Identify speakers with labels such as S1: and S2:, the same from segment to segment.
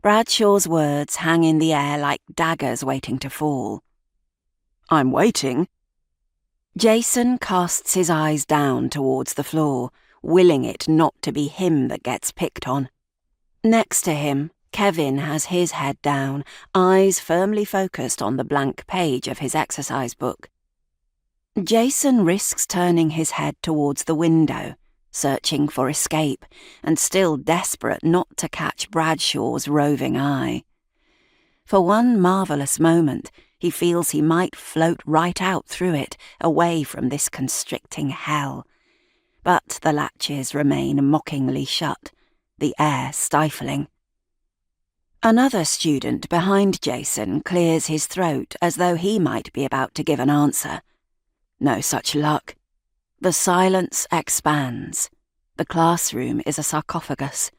S1: Bradshaw's words hang in the air like daggers waiting to fall. "I'm waiting." Jason casts his eyes down towards the floor, willing it not to be him that gets picked on. Next to him, Kevin has his head down, eyes firmly focused on the blank page of his exercise book. Jason risks turning his head towards the window, searching for escape, and still desperate not to catch Bradshaw's roving eye. For one marvellous moment, he feels he might float right out through it, away from this constricting hell. But the latches remain mockingly shut, the air stifling. Another student behind Jason clears his throat as though he might be about to give an answer. No such luck. The silence expands. The classroom is a sarcophagus.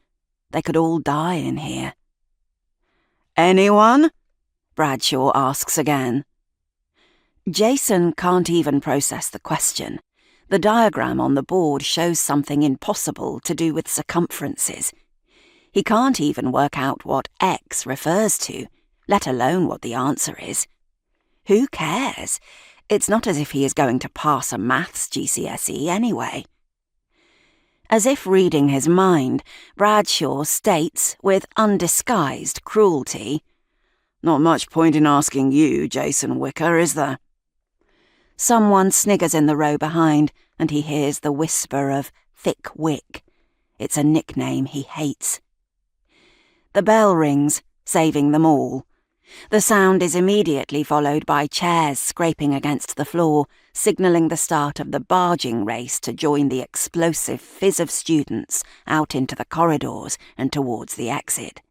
S1: They could all die in here. "Anyone?" Bradshaw asks again. Jason can't even process the question. The diagram on the board shows something impossible to do with circumferences. He can't even work out what X refers to, let alone what the answer is. Who cares? It's not as if he is going to pass a maths GCSE anyway. As if reading his mind, Bradshaw states with undisguised cruelty, "Not much point in asking you, Jason Wicker, is there?" Someone sniggers in the row behind, and he hears the whisper of Thick Wick. It's a nickname he hates. The bell rings, saving them all. The sound is immediately followed by chairs scraping against the floor, signalling the start of the barging race to join the explosive fizz of students out into the corridors and towards the exit.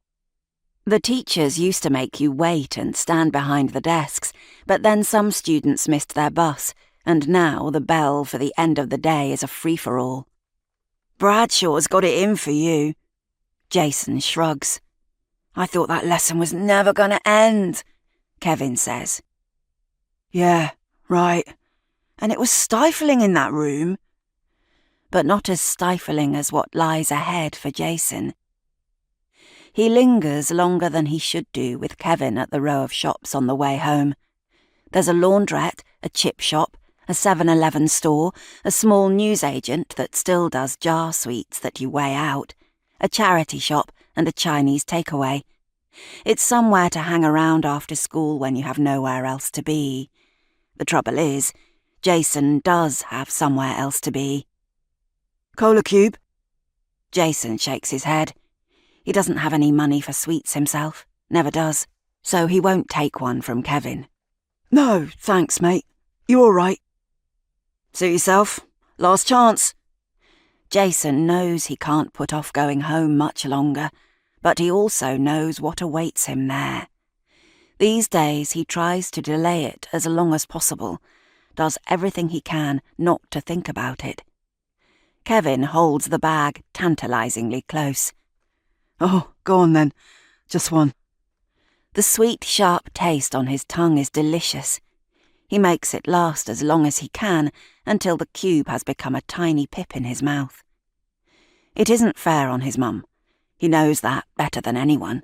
S1: The teachers used to make you wait and stand behind the desks, but then some students missed their bus, and now the bell for the end of the day is a free-for-all. "Bradshaw's got it in for you." Jason shrugs. "I thought that lesson was never going to end," Kevin says. "Yeah, right. And it was stifling in that room." But not as stifling as what lies ahead for Jason. He lingers longer than he should do with Kevin at the row of shops on the way home. There's a laundrette, a chip shop, a 7-Eleven store, a small newsagent that still does jar sweets that you weigh out, a charity shop, and a Chinese takeaway. It's somewhere to hang around after school when you have nowhere else to be. The trouble is, Jason does have somewhere else to be. "Cola cube?" Jason shakes his head. He doesn't have any money for sweets himself, never does, so he won't take one from Kevin. "No, thanks, mate. You all right?" "Suit yourself. Last chance." Jason knows he can't put off going home much longer, but he also knows what awaits him there. These days he tries to delay it as long as possible, does everything he can not to think about it. Kevin holds the bag tantalizingly close. "Oh, go on then. Just one." The sweet, sharp taste on his tongue is delicious. He makes it last as long as he can until the cube has become a tiny pip in his mouth. It isn't fair on his mum. He knows that better than anyone.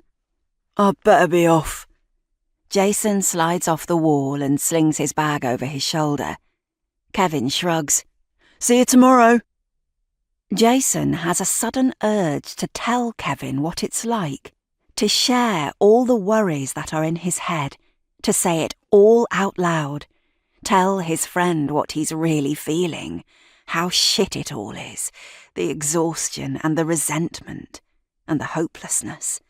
S1: "I'd better be off." Jason slides off the wall and slings his bag over his shoulder. Kevin shrugs. "See you tomorrow." Jason has a sudden urge to tell Kevin what it's like, to share all the worries that are in his head, to say it all out loud, tell his friend what he's really feeling, how shit it all is, the exhaustion and the resentment and the hopelessness.